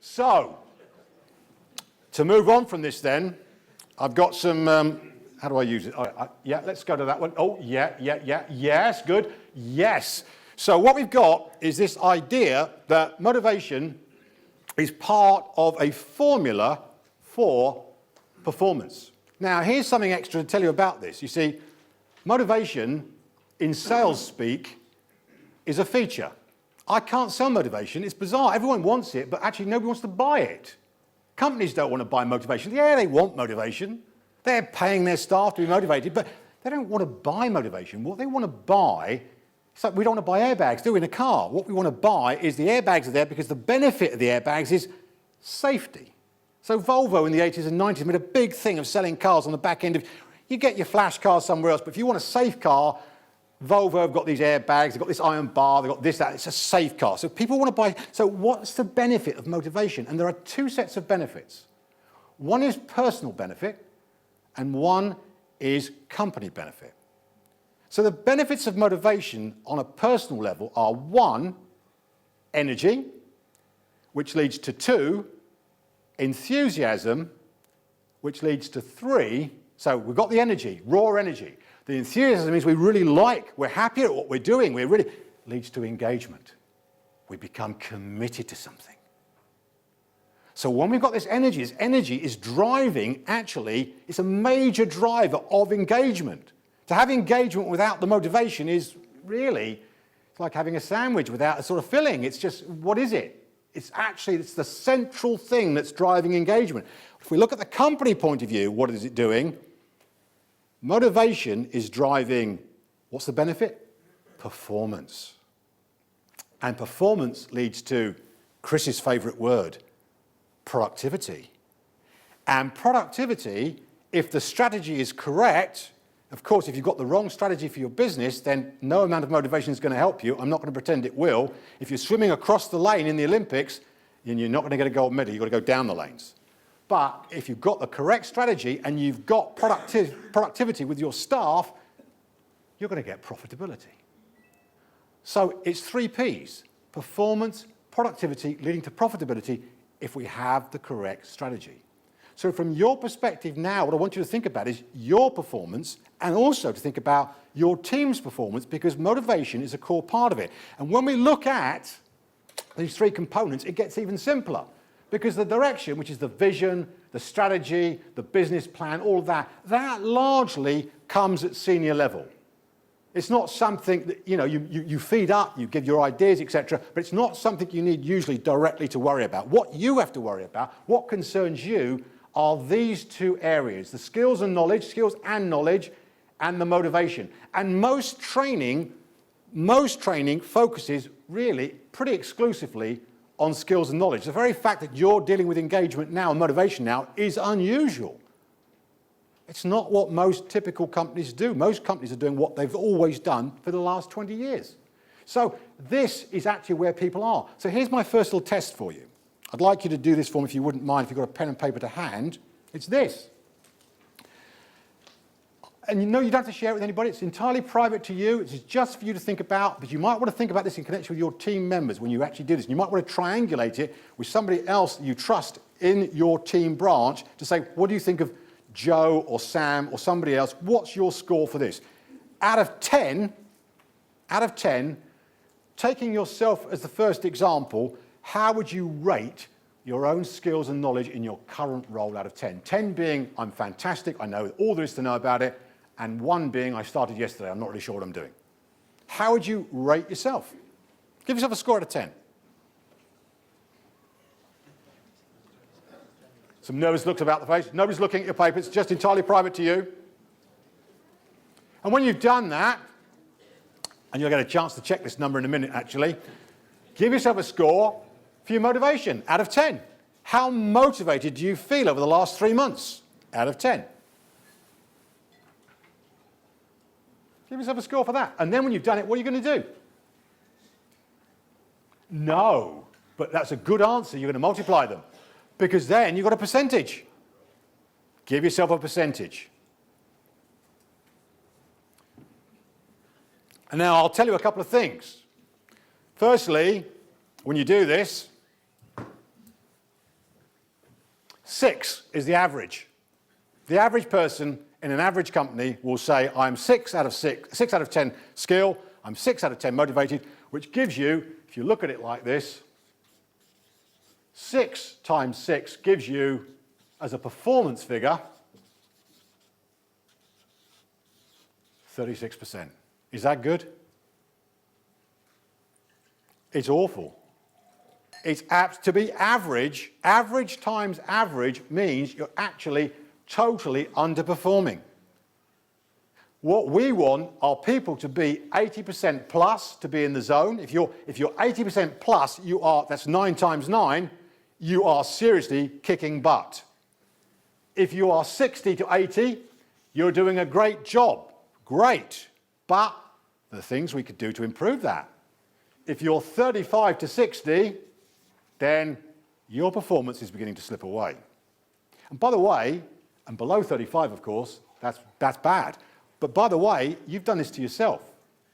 So, to move on from this then, I've got some, how do I use it? Yeah, let's go to that one. Oh, yeah, yes, good, yes. So what we've got is this idea that motivation is part of a formula for performance. Now, here's something extra to tell you about this. You see, motivation in sales speak is a feature. I can't sell motivation. It's bizarre. Everyone wants it, but actually nobody wants to buy it. Companies don't want to buy motivation. Yeah, they want motivation. They're paying their staff to be motivated, but they don't want to buy motivation. What they want to buy, it's like we don't want to buy airbags, do we, in a car? What we want to buy is the airbags are there because the benefit of the airbags is safety. So Volvo in the 80s and 90s made a big thing of selling cars on the back end of, you get your flash cars somewhere else, but if you want a safe car, Volvo have got these airbags, they've got this iron bar, they've got this, that, it's a safe car. So people want to buy, so what's the benefit of motivation? And there are two sets of benefits. One is personal benefit, and one is company benefit. So the benefits of motivation on a personal level are 1, energy, which leads to 2, enthusiasm, which leads to 3, so we've got the energy, raw energy. The enthusiasm means we really like, we're happy at what we're doing, we really leads to engagement. We become committed to something. So when we've got this energy is driving, actually, it's a major driver of engagement. To have engagement without the motivation is really, it's like having a sandwich without a sort of filling. It's just, what is it? It's the central thing that's driving engagement. If we look at the company point of view, what is it doing? Motivation is driving, what's the benefit? Performance. And performance leads to Chris's favourite word, productivity. And productivity, if the strategy is correct, of course, if you've got the wrong strategy for your business, then no amount of motivation is going to help you. I'm not going to pretend it will. If you're swimming across the lane in the Olympics, then you're not going to get a gold medal. You've got to go down the lanes. But if you've got the correct strategy and you've got productivity with your staff, you're going to get profitability. So it's 3 Ps, performance, productivity, leading to profitability if we have the correct strategy. So from your perspective now, what I want you to think about is your performance and also to think about your team's performance because motivation is a core part of it. And when we look at these 3 components, it gets even simpler. Because the direction, which is the vision, the strategy, the business plan, all of that, that largely comes at senior level. It's not something that, you feed up, you give your ideas, etc., but it's not something you need usually directly to worry about. What you have to worry about, what concerns you, are these 2 areas, the skills and knowledge, and the motivation. And most training focuses really pretty exclusively on skills and knowledge. The very fact that you're dealing with engagement now and motivation now is unusual. It's not what most typical companies do. Most companies are doing what they've always done for the last 20 years. So this is actually where people are. So here's my first little test for you. I'd like you to do this for me if you wouldn't mind, if you've got a pen and paper to hand. It's this. And you don't have to share it with anybody. It's entirely private to you. It's just for you to think about. But you might want to think about this in connection with your team members when you actually do this. You might want to triangulate it with somebody else that you trust in your team branch to say, what do you think of Joe or Sam or somebody else? What's your score for this? Out of 10, taking yourself as the first example, how would you rate your own skills and knowledge in your current role out of 10? 10 being, I'm fantastic, I know all there is to know about it, and 1 being, I started yesterday, I'm not really sure what I'm doing. How would you rate yourself? Give yourself a score out of 10. Some nervous looks about the face. Nobody's looking at your paper, it's just entirely private to you. And when you've done that, and you'll get a chance to check this number in a minute actually, give yourself a score for your motivation out of 10. How motivated do you feel over the last 3 months out of 10? Give yourself a score for that. And then when you've done it, what are you going to do? No, but that's a good answer. You're going to multiply them. Because then you've got a percentage. Give yourself a percentage. And now I'll tell you a couple of things. Firstly, when you do this, 6 is the average. The average person in an average company will say, I'm 6 out of 10 skill, I'm 6 out of 10 motivated, which gives you, if you look at it like this, 6 times 6 gives you, as a performance figure, 36%. Is that good? It's awful. It's apt to be average. Average times average means you're actually totally underperforming. What we want are people to be 80% plus to be in the zone. If you're 80% plus, that's 9 times 9, you are seriously kicking butt. If you are 60 to 80, you're doing a great job. Great. But there are things we could do to improve that. If you're 35 to 60, then your performance is beginning to slip away. And by the way, and below 35, of course, that's bad. But by the way, you've done this to yourself.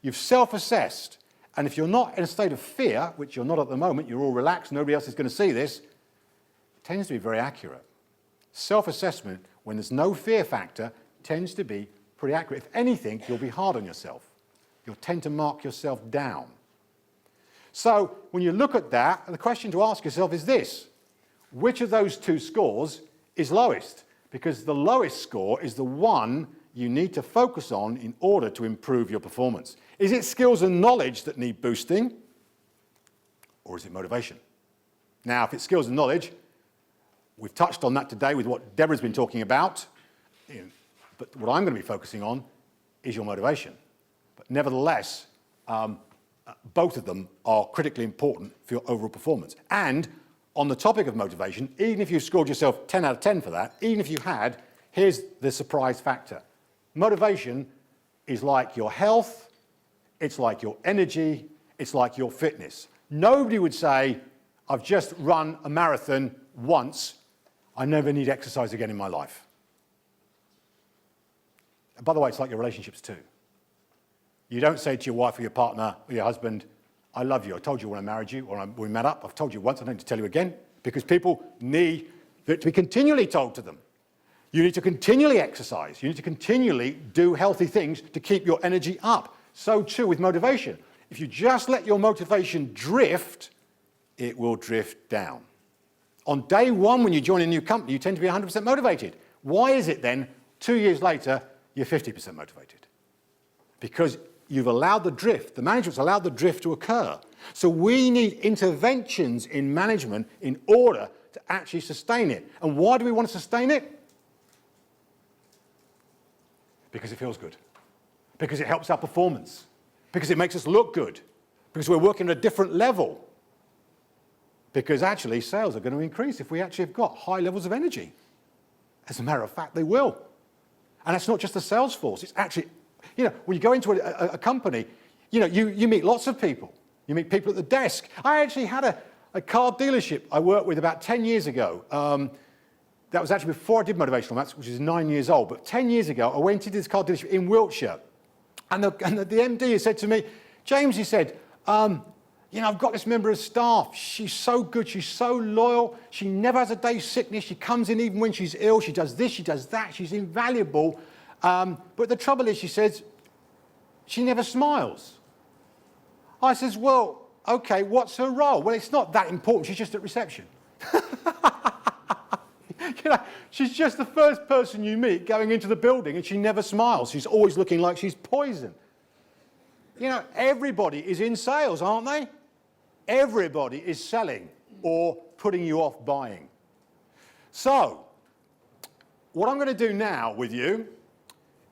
You've self-assessed. And if you're not in a state of fear, which you're not at the moment, you're all relaxed, nobody else is going to see this, it tends to be very accurate. Self-assessment, when there's no fear factor, tends to be pretty accurate. If anything, you'll be hard on yourself. You'll tend to mark yourself down. So when you look at that, the question to ask yourself is this: which of those two scores is lowest? Because the lowest score is the one you need to focus on in order to improve your performance. Is it skills and knowledge that need boosting, or is it motivation? Now, if it's skills and knowledge, we've touched on that today with what Deborah's been talking about, but what I'm going to be focusing on is your motivation. But nevertheless, both of them are critically important for your overall performance. And on the topic of motivation, even if you scored yourself 10 out of 10 for that, even if you had, here's the surprise factor. Motivation is like your health, it's like your energy, it's like your fitness. Nobody would say, I've just run a marathon once, I never need exercise again in my life. And by the way, it's like your relationships too. You don't say to your wife or your partner or your husband, I love you, I told you when I married you, or when we met up, I've told you once, I don't need to tell you again, because people need it to be continually told to them. You need to continually exercise, you need to continually do healthy things to keep your energy up. So too with motivation. If you just let your motivation drift, it will drift down. On day one when you join a new company, you tend to be 100% motivated. Why is it then, 2 years later, you're 50% motivated? Because you've allowed the drift, the management's allowed the drift to occur. So we need interventions in management in order to actually sustain it. And why do we want to sustain it? Because it feels good. Because it helps our performance. Because it makes us look good. Because we're working at a different level. Because actually sales are going to increase if we actually have got high levels of energy. As a matter of fact, they will. And that's not just the sales force, it's actually, when you go into a company, you meet lots of people. You meet people at the desk. I actually had a car dealership I worked with about 10 years ago. That was actually before I did Motivational Maths, which is 9 years old. But 10 years ago, I went into this car dealership in Wiltshire. And the MD said to me, James, he said, I've got this member of staff. She's so good. She's so loyal. She never has a day's sickness. She comes in even when she's ill. She does this, she does that. She's invaluable. But the trouble is, she says, she never smiles. I says, well, okay, what's her role? Well, it's not that important. She's just at reception. She's just the first person you meet going into the building, and she never smiles. She's always looking like she's poison. Everybody is in sales, aren't they? Everybody is selling or putting you off buying. So, what I'm going to do now with you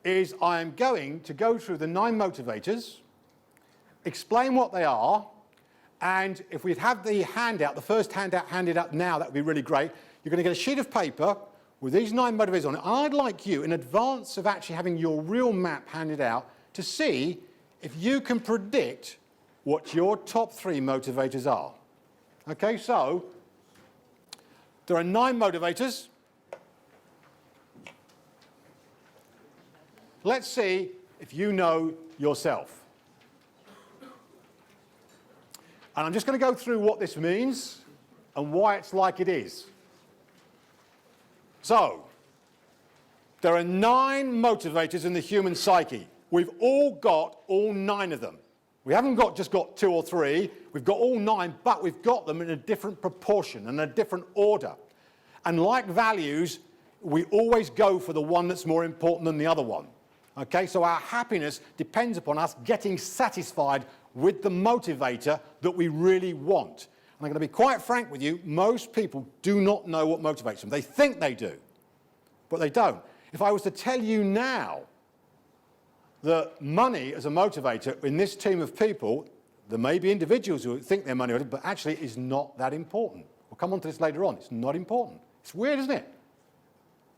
is I am going to go through the 9 motivators, explain what they are, and if we'd have the handout, the first handout handed out now, that would be really great. You're going to get a sheet of paper with these 9 motivators on it. I'd like you, in advance of actually having your real map handed out, to see if you can predict what your top 3 motivators are. Okay, so there are 9 motivators. Let's see if you know yourself. And I'm just going to go through what this means and why it's like it is. So, there are 9 motivators in the human psyche. We've all got all 9 of them. We haven't just got 2 or 3, we've got all 9, but we've got them in a different proportion and a different order. And like values, we always go for the one that's more important than the other one. Okay, so our happiness depends upon us getting satisfied with the motivator that we really want. And I'm going to be quite frank with you, most people do not know what motivates them. They think they do, but they don't. If I was to tell you now that money as a motivator in this team of people, there may be individuals who think they're money motivated, but actually it is not that important. We'll come on to this later on. It's not important. It's weird, isn't it?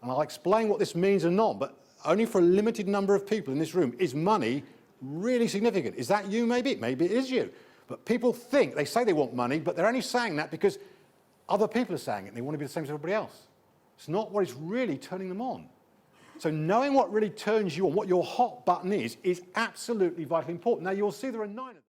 And I'll explain what this means or not, but only for a limited number of people in this room is money really significant. Is that you, maybe? Maybe it is you. But people think, they say they want money, but they're only saying that because other people are saying it and they want to be the same as everybody else. It's not what is really turning them on. So knowing what really turns you on, what your hot button is absolutely vitally important. Now, you'll see there are 9 of them.